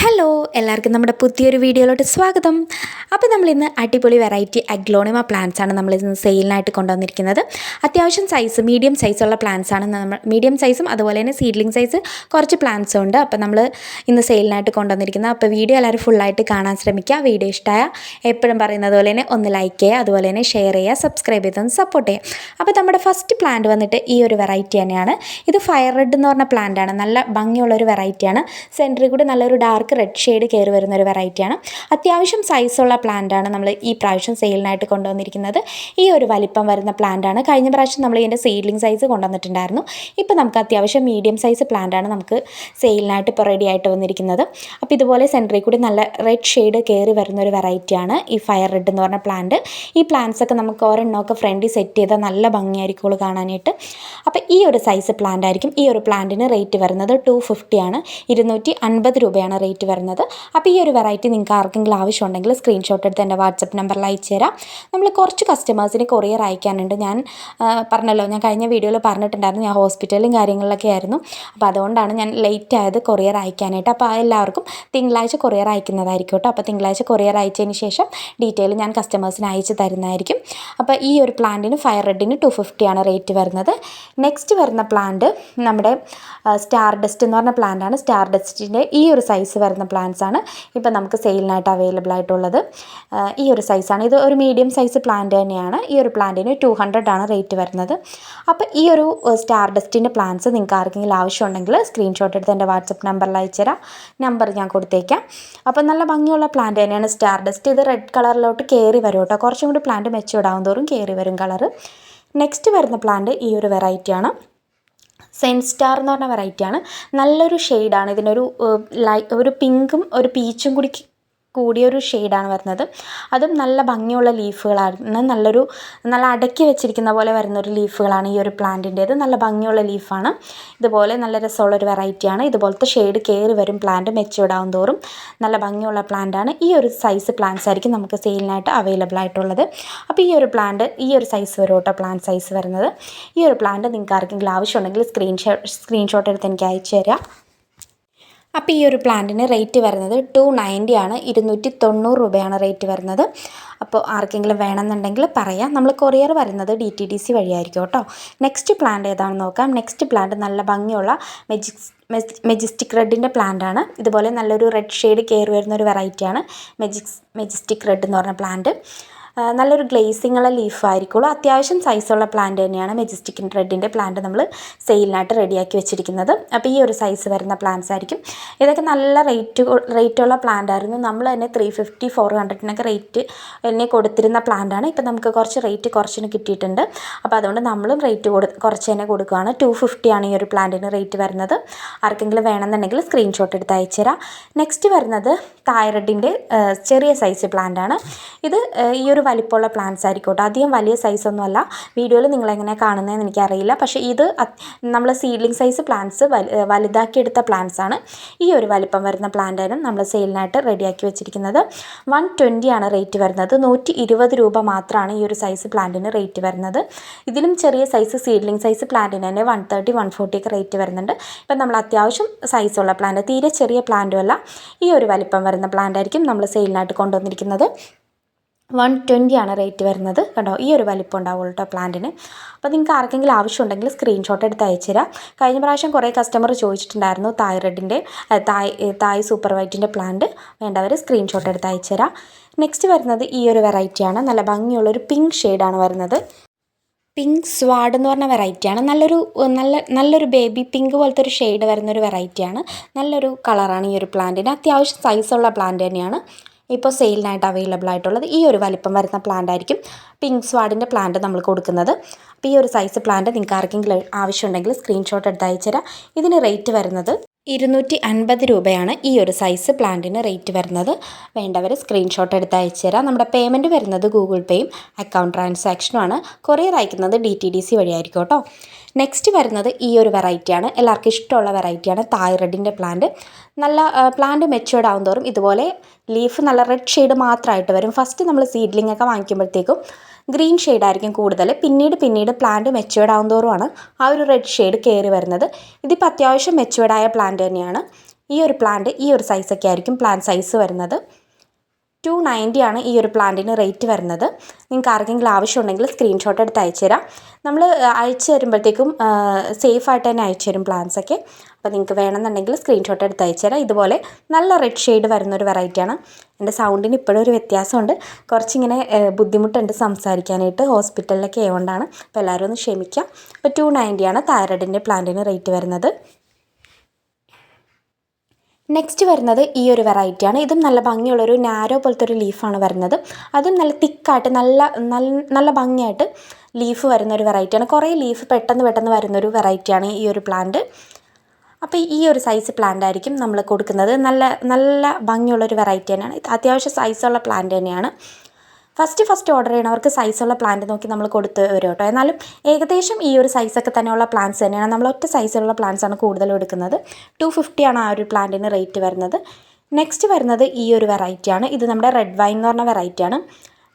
Hello എല്ലാവർക്കും നമ്മുടെ പുതിയൊരു വീഡിയോയിലോട്ട് സ്വാഗതം. അപ്പോൾ നമ്മളിന്ന് അടിപൊളി വെറൈറ്റി അഗ്ലോണിമ പ്ലാന്റ്സ് ആണ് നമ്മളിന്ന് സെയിലിനായിട്ട് കൊണ്ടുവന്നിരിക്കുന്നത്. അത്യാവശ്യം സൈസ് മീഡിയം സൈസുള്ള പ്ലാന്റ്സ് ആണ്. നമ്മൾ മീഡിയം സൈസും അതുപോലെ തന്നെ സീഡ്ലിംഗ് സൈസ് കുറച്ച് പ്ലാന്റ്സും ഉണ്ട്. അപ്പോൾ നമ്മൾ ഇന്ന് സെയിലിനായിട്ട് കൊണ്ടുവന്നിരിക്കുന്നത്. അപ്പോൾ വീഡിയോ എല്ലാവരും ഫുള്ളായിട്ട് കാണാൻ ശ്രമിക്കുക. വീഡിയോ ഇഷ്ടമായ എപ്പോഴും പറയുന്നത് പോലെ തന്നെ ഒന്ന് ലൈക്ക് ചെയ്യുക, അതുപോലെ തന്നെ ഷെയർ ചെയ്യുക, സബ്സ്ക്രൈബ് ചെയ്തൊന്ന് സപ്പോർട്ട് ചെയ്യുക. അപ്പോൾ നമ്മുടെ ഫസ്റ്റ് പ്ലാന്റ് വന്നിട്ട് ഈ ഒരു വെറൈറ്റി തന്നെയാണ്. ഇത് ഫയർ റെഡ് എന്ന് പറഞ്ഞ പ്ലാന്റ് ആണ്. നല്ല ഭംഗിയുള്ളൊരു വെറൈറ്റിയാണ്. സെൻറ്ററിൽ കൂടി നല്ലൊരു ഡാർക്ക് റെഡ് ഷെയ്ഡ് കയറി വരുന്ന ഒരു വെറൈറ്റിയാണ്. അത്യാവശ്യം സൈസുള്ള പ്ലാന്റാണ് നമ്മൾ ഈ പ്രാവശ്യം സെയിലിനായിട്ട് കൊണ്ടുവന്നിരിക്കുന്നത്. ഈ ഒരു വലിപ്പം വരുന്ന പ്ലാന്റാണ്. കഴിഞ്ഞ പ്രാവശ്യം നമ്മൾ ഇതിൻ്റെ സീഡ്ലിംഗ് സൈസ് കൊണ്ടുവന്നിട്ടുണ്ടായിരുന്നു. ഇപ്പോൾ നമുക്ക് അത്യാവശ്യം മീഡിയം സൈസ് പ്ലാന്റാണ് നമുക്ക് സെയിലിനായിട്ട് ഇപ്പോൾ റെഡി ആയിട്ട് വന്നിരിക്കുന്നത്. അപ്പോൾ ഇതുപോലെ സെൻറ്ററിൽ കൂടി നല്ല റെഡ് ഷെയ്ഡ് കയറി വരുന്ന ഒരു വെറൈറ്റിയാണ് ഈ ഫയർ റെഡ് എന്ന് പറഞ്ഞ പ്ലാന്റ്. ഈ പ്ലാന്റ്സ് ഒക്കെ നമുക്ക് ഒരെണ്ണമൊക്കെ ഫ്രണ്ടിൽ സെറ്റ് ചെയ്താൽ നല്ല ഭംഗിയായിരിക്കും കാണാനായിട്ട്. അപ്പോൾ ഈ ഒരു സൈസ് പ്ലാന്റ് ആയിരിക്കും. ഈ ഒരു പ്ലാന്റിന് റേറ്റ് വരുന്നത് 250 ആണ്. 250 രൂപയാണ് റേറ്റ് വരുന്നത്. അപ്പോൾ ഈ ഒരു വെറൈറ്റി നിങ്ങൾക്ക് ആർക്കെങ്കിലും ആവശ്യമുണ്ടെങ്കിൽ സ്ക്രീൻഷോട്ട് എടുത്ത് എൻ്റെ വാട്സപ്പ് നമ്പറിൽ അയച്ചു തരാം. നമ്മൾ കുറച്ച് കസ്റ്റമേഴ്സിന് കൊറിയർ അയക്കാനുണ്ട്. ഞാൻ പറഞ്ഞല്ലോ, ഞാൻ കഴിഞ്ഞ വീഡിയോയിൽ പറഞ്ഞിട്ടുണ്ടായിരുന്നു ഞാൻ ഹോസ്പിറ്റലും കാര്യങ്ങളിലൊക്കെ ആയിരുന്നു. അപ്പോൾ അതുകൊണ്ടാണ് ഞാൻ ലേറ്റ് ആയത് കൊറിയർ അയക്കാനായിട്ട്. അപ്പോൾ എല്ലാവർക്കും തിങ്കളാഴ്ച കൊറിയർ അയക്കുന്നതായിരിക്കും കേട്ടോ. അപ്പോൾ തിങ്കളാഴ്ച കൊറിയർ അയച്ചതിന് ശേഷം ഡീറ്റെയിൽ ഞാൻ കസ്റ്റമേഴ്സിന് അയച്ചു തരുന്നതായിരിക്കും. അപ്പോൾ ഈ ഒരു പ്ലാന്റിന് ഫയർ റെഡിന് 250 ആണ് റേറ്റ് വരുന്നത്. നെക്സ്റ്റ് വരുന്ന പ്ലാന്റ് നമ്മുടെ സ്റ്റാർ ഡസ്റ്റ് എന്ന് പറഞ്ഞ പ്ലാന്റാണ്. സ്റ്റാർ ഡസ്റ്റിൻ്റെ ഈ ഒരു സൈസ് വരുന്ന പ്ലാന്റ്സ് ആണ് ഇപ്പോൾ നമുക്ക് സെയിലിനായിട്ട് അവൈലബിൾ ആയിട്ടുള്ളത്. ഈ ഒരു സൈസാണ്. ഇത് ഒരു മീഡിയം സൈസ് പ്ലാന്റ് തന്നെയാണ്. ഈ ഒരു പ്ലാന്റിന് 200 ആണ് റേറ്റ് വരുന്നത്. അപ്പോൾ ഈ ഒരു സ്റ്റാർ ഡസ്റ്റിൻ്റെ പ്ലാന്റ്സ് നിങ്ങൾക്ക് ആർക്കെങ്കിലും ആവശ്യമുണ്ടെങ്കിൽ സ്ക്രീൻഷോട്ട് എടുത്ത് എൻ്റെ വാട്സപ്പ് നമ്പറിൽ അയച്ചു തരാം. നമ്പർ ഞാൻ കൊടുത്തേക്കാം. അപ്പോൾ നല്ല ഭംഗിയുള്ള പ്ലാന്റ് തന്നെയാണ് സ്റ്റാർ ഡസ്റ്റ്. ഇത് റെഡ് കളറിലോട്ട് കയറി വരും കേട്ടോ. കുറച്ചും കൂടി പ്ലാന്റ് മെച്ചൂർഡ് ആവും തോറും കയറി വരും കളറ്. നെക്സ്റ്റ് വരുന്ന പ്ലാന്റ് ഈ ഒരു വെറൈറ്റിയാണ്. സെൻ സ്റ്റാർ എന്ന് പറഞ്ഞ വെറൈറ്റിയാണ്. നല്ലൊരു ഷെയ്ഡാണ്. ഇതിനൊരു ഒരു പിങ്കും ഒരു പീച്ചും കൂടി കൂടിയൊരു ഷെയ്ഡാണ് വരുന്നത്. അതും നല്ല ഭംഗിയുള്ള ലീഫുകളാണ്. നല്ല അടക്കി വെച്ചിരിക്കുന്ന പോലെ വരുന്നൊരു ലീഫുകളാണ് ഈ ഒരു പ്ലാന്റിൻ്റേത്. നല്ല ഭംഗിയുള്ള ലീഫാണ്. ഇതുപോലെ നല്ല രസമുള്ളൊരു വെറൈറ്റിയാണ്. ഇതുപോലത്തെ ഷെയ്ഡ് കയറി വരും പ്ലാന്റ് മെച്ചൂർഡ് ആവും തോറും. നല്ല ഭംഗിയുള്ള പ്ലാന്റാണ്. ഈ ഒരു സൈസ് പ്ലാന്റ്സ് ആയിരിക്കും നമുക്ക് സെയിലിനായിട്ട് അവൈലബിൾ ആയിട്ടുള്ളത്. അപ്പോൾ ഈ ഒരു പ്ലാന്റ് ഈ ഒരു സൈസ് വരും കേട്ടോ, പ്ലാന്റ് സൈസ് വരുന്നത്. ഈ ഒരു പ്ലാന്റ് നിങ്ങൾക്ക് ആർക്കെങ്കിലും ആവശ്യമുണ്ടെങ്കിൽ സ്ക്രീൻഷോട്ട് എടുത്ത് എനിക്ക് അയച്ചു തരാം. അപ്പോൾ ഈ ഒരു പ്ലാന്റിന് റേറ്റ് വരുന്നത് 290 ആണ്. 290 രൂപയാണ് റേറ്റ് വരുന്നത്. അപ്പോൾ ആർക്കെങ്കിലും വേണമെന്നുണ്ടെങ്കിൽ പറയാം. നമ്മൾ കൊറിയർ വരുന്നത് DTDC വഴിയായിരിക്കും കേട്ടോ. നെക്സ്റ്റ് പ്ലാന്റ് ഏതാണെന്ന് നോക്കാം. നെക്സ്റ്റ് പ്ലാന്റ് നല്ല ഭംഗിയുള്ള മെജസ്റ്റിക് റെഡിൻ്റെ പ്ലാന്റാണ്. ഇതുപോലെ നല്ലൊരു റെഡ് ഷെയ്ഡ് കയറി വരുന്ന ഒരു വെറൈറ്റിയാണ് മെജസ്റ്റിക് റെഡ് എന്ന് പറഞ്ഞ പ്ലാന്റ്. നല്ലൊരു ഗ്ലേസിങ്ങുള്ള ലീഫായിരിക്കുള്ളൂ. അത്യാവശ്യം സൈസുള്ള പ്ലാന്റ് തന്നെയാണ് മെജസ്റ്റിക് റെഡിൻ്റെ പ്ലാന്റ് നമ്മൾ സെയിലിനായിട്ട് റെഡിയാക്കി വെച്ചിരിക്കുന്നത്. അപ്പോൾ ഈ ഒരു സൈസ് വരുന്ന പ്ലാന്റ്സ് ആയിരിക്കും. ഇതൊക്കെ നല്ല റേറ്റുള്ള പ്ലാന്റ് ആയിരുന്നു. നമ്മൾ തന്നെ 350 400 റേറ്റ് തന്നെ കൊടുത്തിരുന്ന പ്ലാന്റാണ്. ഇപ്പോൾ നമുക്ക് കുറച്ച് റേറ്റ് കുറച്ചിന് കിട്ടിയിട്ടുണ്ട്. അപ്പോൾ അതുകൊണ്ട് നമ്മളും റേറ്റ് കുറച്ച് തന്നെ കൊടുക്കുകയാണ്. 250 ആണ് ഈ ഒരു പ്ലാന്റിന് റേറ്റ് വരുന്നത്. ആർക്കെങ്കിലും വേണമെന്നുണ്ടെങ്കിൽ സ്ക്രീൻഷോട്ട് എടുത്ത് അയച്ചു തരാം. നെക്സ്റ്റ് വരുന്നത് തൈറോയിഡിൻ്റെ ചെറിയ സൈസ് പ്ലാന്റാണ്. ഇത് ഈ ഒരു വലിപ്പമുള്ള പ്ലാന്റ്സ് ആയിരിക്കും കേട്ടോ. അധികം വലിയ സൈസൊന്നുമല്ല. വീഡിയോയിൽ നിങ്ങളെങ്ങനെയാണ് കാണുന്നതെന്ന് എനിക്കറിയില്ല. പക്ഷേ ഇത് നമ്മൾ സീഡ്ലിംഗ് സൈസ് പ്ലാന്റ്സ് വലുതാക്കിയെടുത്ത പ്ലാന്റ്സ് ആണ്. ഈ ഒരു വലിപ്പം വരുന്ന പ്ലാന്റാണ് നമ്മൾ സെയിലിനായിട്ട് റെഡിയാക്കി വെച്ചിരിക്കുന്നത്. 120 ആണ് റേറ്റ് വരുന്നത്. 120 രൂപ മാത്രമാണ് ഈ ഒരു സൈസ് പ്ലാന്റിന് റേറ്റ് വരുന്നത്. ഇതിലും ചെറിയ സൈസ് സീഡ്ലിംഗ് സൈസ് പ്ലാന്റിന് തന്നെ 130 140 ഒക്കെ റേറ്റ് വരുന്നുണ്ട്. ഇപ്പം നമ്മൾ അത്യാവശ്യം സൈസുള്ള പ്ലാന്റ്, തീരെ ചെറിയ പ്ലാന്റും അല്ല, ഈ ഒരു വലിപ്പം വരുന്ന പ്ലാന്റ് ആയിരിക്കും നമ്മൾ സെയിലിനായിട്ട് കൊണ്ടുവന്നിരിക്കുന്നത്. 120 ആണ് റേറ്റ് വരുന്നത് കേട്ടോ. ഈ ഒരു വലിപ്പം ഉണ്ടാവുള്ളൂ കേട്ടോ പ്ലാന്റിന്. അപ്പോൾ നിങ്ങൾക്ക് ആർക്കെങ്കിലും ആവശ്യമുണ്ടെങ്കിൽ സ്ക്രീൻഷോട്ട് എടുത്ത് അയച്ചു തരാം. കഴിഞ്ഞ പ്രാവശ്യം കുറേ കസ്റ്റമർ ചോദിച്ചിട്ടുണ്ടായിരുന്നു തൈറോയിഡിൻ്റെ തായ് സൂപ്പർ വൈറ്റിൻ്റെ പ്ലാന്റ്. വേണ്ടവർ സ്ക്രീൻഷോട്ട് എടുത്ത് അയച്ചു തരാം. നെക്സ്റ്റ് വരുന്നത് ഈ ഒരു വെറൈറ്റിയാണ്. നല്ല ഭംഗിയുള്ളൊരു പിങ്ക് ഷെയ്ഡാണ് വരുന്നത്. പിങ്ക് സ്വാഡ് എന്ന് പറഞ്ഞ വെറൈറ്റിയാണ്. നല്ലൊരു ബേബി പിങ്ക് പോലത്തെ ഒരു ഷെയ്ഡ് വരുന്നൊരു വെറൈറ്റിയാണ്. നല്ലൊരു കളറാണ് ഈ ഒരു പ്ലാന്റിന്. അത്യാവശ്യം സൈസുള്ള പ്ലാന്റ് തന്നെയാണ് ഇപ്പോൾ സെയിലിനായിട്ട് അവൈലബിൾ ആയിട്ടുള്ളത്. ഈ ഒരു വലിപ്പം വരുന്ന പ്ലാന്റ് ആയിരിക്കും പിങ്ക് സ്വാഡിൻ്റെ പ്ലാന്റ് നമ്മൾ കൊടുക്കുന്നത്. അപ്പോൾ ഈ ഒരു സൈസ് പ്ലാന്റ് നിങ്ങൾക്ക് ആർക്കെങ്കിലും ആവശ്യമുണ്ടെങ്കിൽ സ്ക്രീൻഷോട്ട് എടുത്ത് അയച്ചു തരാം. ഇതിന് റേറ്റ് വരുന്നത് 250 രൂപയാണ് ഈ ഒരു സൈസ് പ്ലാന്റിന് റേറ്റ് വരുന്നത്. വേണ്ടവർ സ്ക്രീൻഷോട്ട് എടുത്ത് അയച്ചു തരാം. നമ്മുടെ പേയ്മെൻറ്റ് വരുന്നത് ഗൂഗിൾ പേയും അക്കൗണ്ട് ട്രാൻസാക്ഷനുമാണ്. കൊറിയർ അയക്കുന്നത് DTDC വഴിയായിരിക്കും കേട്ടോ. നെക്സ്റ്റ് വരുന്നത് ഈ ഒരു വെറൈറ്റിയാണ്. എല്ലാവർക്കും ഇഷ്ടമുള്ള വെറൈറ്റിയാണ് തൈറോയിഡിൻ്റെ പ്ലാന്റ്. നല്ല പ്ലാന്റ് മെച്ചൂർഡ് ആവും തോറും ഇതുപോലെ ലീഫ് നല്ല റെഡ് ഷെയ്ഡ് മാത്രമായിട്ട് വരും. ഫസ്റ്റ് നമ്മൾ സീഡ്ലിംഗ് ഒക്കെ വാങ്ങിക്കുമ്പോഴത്തേക്കും ഗ്രീൻ ഷെയ്ഡായിരിക്കും കൂടുതൽ. പിന്നീട് പ്ലാന്റ് മെച്ചൂർഡ് ആവും തോറുമാണ് ആ ഒരു റെഡ് ഷെയ്ഡ് കയറി വരുന്നത്. ഇതിപ്പോൾ അത്യാവശ്യം മെച്ചൂർഡായ പ്ലാന്റ് തന്നെയാണ്. ഈ ഒരു പ്ലാന്റ് ഈ ഒരു സൈസൊക്കെ ആയിരിക്കും പ്ലാന്റ് സൈസ് വരുന്നത്. 290 ആണ് ഈ ഒരു പ്ലാന്റിന് റേറ്റ് വരുന്നത്. നിങ്ങൾക്ക് ആർക്കെങ്കിലും ആവശ്യമുണ്ടെങ്കിൽ സ്ക്രീൻഷോട്ട് എടുത്ത് അയച്ചു തരാം. നമ്മൾ അയച്ചു തരുമ്പോഴത്തേക്കും സേഫായിട്ട് തന്നെ അയച്ചു തരും പ്ലാന്റ്സൊക്കെ. അപ്പോൾ നിങ്ങൾക്ക് വേണമെന്നുണ്ടെങ്കിൽ സ്ക്രീൻഷോട്ട് എടുത്ത് അയച്ചു തരാം. ഇതുപോലെ നല്ല റെഡ് ഷെയ്ഡ് വരുന്നൊരു വെറൈറ്റിയാണ്. എൻ്റെ സൗണ്ടിന് ഇപ്പോഴും ഒരു വ്യത്യാസമുണ്ട്, കുറച്ചിങ്ങനെ ബുദ്ധിമുട്ടുണ്ട് സംസാരിക്കാനായിട്ട്, ഹോസ്പിറ്റലിലൊക്കെ ആയതുകൊണ്ടാണ്. അപ്പോൾ എല്ലാവരും ഒന്ന് ക്ഷമിക്കാം. അപ്പോൾ 290 ആണ് തൈറോയിഡിൻ്റെ പ്ലാന്റിന് റേറ്റ് വരുന്നത്. നെക്സ്റ്റ് വരുന്നത് ഈ ഒരു വെറൈറ്റിയാണ്. ഇതും നല്ല ഭംഗിയുള്ളൊരു നാരോ പോലത്തെ ഒരു ലീഫാണ് വരുന്നത്. അതും നല്ല തിക്കായിട്ട് നല്ല ഭംഗിയായിട്ട് ലീഫ് വരുന്നൊരു വെറൈറ്റിയാണ്. കുറേ ലീഫ് പെട്ടെന്ന് വരുന്നൊരു വെറൈറ്റിയാണ് ഈ ഒരു പ്ലാന്റ്. അപ്പോൾ ഈ ഒരു സൈസ് പ്ലാന്റ് ആയിരിക്കും നമ്മൾ കൊടുക്കുന്നത്. നല്ല ഭംഗിയുള്ളൊരു വെറൈറ്റി തന്നെയാണ്. അത്യാവശ്യം സൈസുള്ള പ്ലാന്റ് തന്നെയാണ്. ഫസ്റ്റ് ഓർഡർ ചെയ്യണവർക്ക് സൈസുള്ള പ്ലാന്റ് നോക്കി നമ്മൾ കൊടുത്ത് വരും കേട്ടോ. എന്നാലും ഏകദേശം ഈ ഒരു സൈസൊക്കെ തന്നെയുള്ള പ്ലാന്റ്സ് തന്നെയാണ്. നമ്മൾ ഒറ്റ സൈസിലുള്ള പ്ലാന്റ്സാണ് കൂടുതലും എടുക്കുന്നത്. 250 ആണ് ആ ഒരു പ്ലാന്റിന് റേറ്റ് വരുന്നത്. നെക്സ്റ്റ് വരുന്നത് ഈ ഒരു വെറൈറ്റിയാണ്. ഇത് നമ്മുടെ റെഡ് വൈൻ എന്ന് പറഞ്ഞ വെറൈറ്റിയാണ്.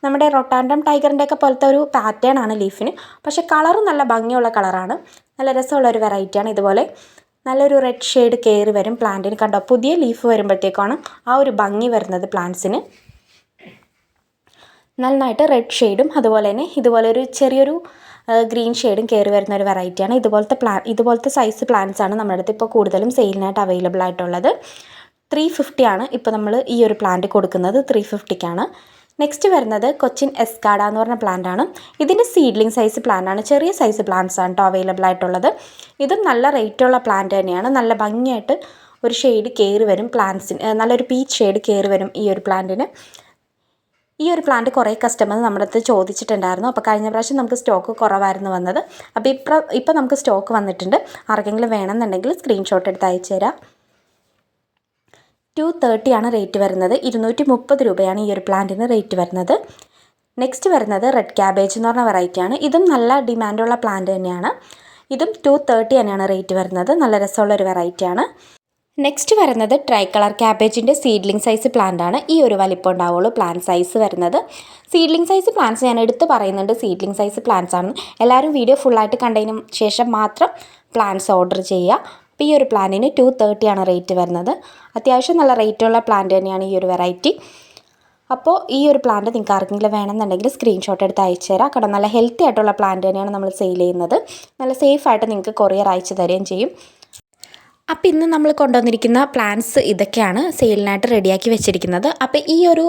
നമ്മുടെ റൊട്ടാൻഡം ടൈഗറിൻ്റെയൊക്കെ പോലത്തെ ഒരു പാറ്റേൺ ആണ് ലീഫിന്. പക്ഷേ കളറ് നല്ല ഭംഗിയുള്ള കളറാണ്. നല്ല രസമുള്ളൊരു വെറൈറ്റിയാണ്. ഇതുപോലെ നല്ലൊരു റെഡ് ഷെയ്ഡ് കയറി വരും പ്ലാന്റിന്. കണ്ടോ, പുതിയ ലീഫ് വരുമ്പോഴത്തേക്കാണ് ആ ഒരു ഭംഗി വരുന്നത് പ്ലാന്റ്സിന്. നന്നായിട്ട് റെഡ് ഷെയ്ഡും അതുപോലെ തന്നെ ഇതുപോലെ ഒരു ചെറിയൊരു ഗ്രീൻ ഷെയ്ഡും കയറി വരുന്ന ഒരു വെറൈറ്റിയാണ്. ഇതുപോലത്തെ സൈസ് പ്ലാന്റ്സാണ് നമ്മുടെ അടുത്ത് ഇപ്പോൾ കൂടുതലും സെയിലിനായിട്ട് അവൈലബിൾ ആയിട്ടുള്ളത്. 350 ആണ് ഇപ്പോൾ നമ്മൾ ഈ ഒരു പ്ലാന്റ് കൊടുക്കുന്നത്. 350ക്കാണ്. നെക്സ്റ്റ് വരുന്നത് കൊച്ചിൻ എസ്കാഡ എന്ന് പറഞ്ഞ പ്ലാന്റാണ്. ഇതിൻ്റെ സീഡ്ലിംഗ് സൈസ് പ്ലാന്റാണ്. ചെറിയ സൈസ് പ്ലാന്റ്സ് ആണ് കേട്ടോ അവൈലബിൾ ആയിട്ടുള്ളത്. ഇതും നല്ല റേറ്റുള്ള പ്ലാന്റ് തന്നെയാണ്. നല്ല ഭംഗിയായിട്ട് ഒരു ഷെയ്ഡ് കയറി വരും പ്ലാന്റ്സിന്. നല്ലൊരു പീച്ച് ഷെയ്ഡ് കയറി വരും ഈ ഒരു പ്ലാന്റിന്. ഈ ഒരു പ്ലാന്റ് കുറേ കസ്റ്റമേഴ്സ് നമ്മുടെ അടുത്ത് ചോദിച്ചിട്ടുണ്ടായിരുന്നു. അപ്പോൾ കഴിഞ്ഞ പ്രാവശ്യം നമുക്ക് സ്റ്റോക്ക് കുറവായിരുന്നു വന്നത്. അപ്പോൾ ഇപ്പോൾ നമുക്ക് സ്റ്റോക്ക് വന്നിട്ടുണ്ട്. ആർക്കെങ്കിലും വേണമെന്നുണ്ടെങ്കിൽ സ്ക്രീൻഷോട്ട് എടുത്ത് അയച്ചു തരാം. 230 ആണ് റേറ്റ് വരുന്നത്. 230 രൂപയാണ് ഈ ഒരു പ്ലാന്റിന് റേറ്റ് വരുന്നത്. നെക്സ്റ്റ് വരുന്നത് റെഡ് ക്യാബേജ് എന്ന് പറഞ്ഞ വെറൈറ്റിയാണ്. ഇതും നല്ല ഡിമാൻഡുള്ള പ്ലാന്റ് തന്നെയാണ്. ഇതും 230 തന്നെയാണ് റേറ്റ് വരുന്നത്. നല്ല രസമുള്ളൊരു വെറൈറ്റിയാണ്. നെക്സ്റ്റ് വരുന്നത് ട്രൈ കളർ ക്യാബേജിൻ്റെ സീഡ്ലിംഗ് സൈസ് പ്ലാന്റ് ആണ്. ഈ ഒരു വലിപ്പം ഉണ്ടാവുള്ളൂ പ്ലാന്റ് സൈസ് വരുന്നത്. സീഡ്ലിംഗ് സൈസ് പ്ലാന്റ്സ് ഞാൻ എടുത്ത് പറയുന്നുണ്ട്, സീഡ്ലിംഗ് സൈസ് പ്ലാന്റ്സ് ആണ്. എല്ലാവരും വീഡിയോ ഫുള്ളായിട്ട് കണ്ടതിന് ശേഷം മാത്രം പ്ലാന്റ്സ് ഓർഡർ ചെയ്യുക. അപ്പോൾ ഈ ഒരു പ്ലാന്റിന് 230 ആണ് റേറ്റ് വരുന്നത്. അത്യാവശ്യം നല്ല റേറ്റുള്ള പ്ലാന്റ് തന്നെയാണ് ഈ ഒരു വെറൈറ്റി. അപ്പോൾ ഈ ഒരു പ്ലാന്റ് നിങ്ങൾക്ക് ആർക്കെങ്കിലും വേണമെന്നുണ്ടെങ്കിൽ സ്ക്രീൻഷോട്ട് എടുത്ത് അയച്ചു തരാം. കാരണം നല്ല ഹെൽത്തി ആയിട്ടുള്ള പ്ലാന്റ് തന്നെയാണ് നമ്മൾ സെയിൽ ചെയ്യുന്നത്. നല്ല സേഫായിട്ട് നിങ്ങൾക്ക് കൊറിയർ അയച്ചു തരികയും ചെയ്യും. അപ്പോൾ ഇന്ന് നമ്മൾ കൊണ്ടുവന്നിരിക്കുന്ന പ്ലാന്റ്സ് ഇതൊക്കെയാണ് സെയിലിനായിട്ട് റെഡിയാക്കി വെച്ചിരിക്കുന്നത്. അപ്പോൾ ഈ ഒരു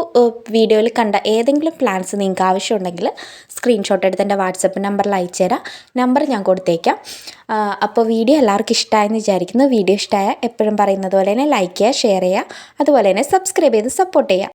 വീഡിയോയിൽ കണ്ട ഏതെങ്കിലും പ്ലാന്റ്സ് നിങ്ങൾക്ക് ആവശ്യമുണ്ടെങ്കിൽ സ്ക്രീൻഷോട്ട് എടുത്ത് എൻ്റെ വാട്സപ്പ് നമ്പറിൽ അയച്ചു തരാം. നമ്പർ ഞാൻ കൊടുത്തേക്കാം. അപ്പോൾ വീഡിയോ എല്ലാവർക്കും ഇഷ്ടമായെന്ന് വിചാരിക്കുന്നു. വീഡിയോ ഇഷ്ടമായ എപ്പോഴും പറയുന്നത് പോലെ തന്നെ ലൈക്ക് ചെയ്യുക, ഷെയർ ചെയ്യുക, അതുപോലെ തന്നെ സബ്സ്ക്രൈബ് ചെയ്ത് സപ്പോർട്ട് ചെയ്യുക.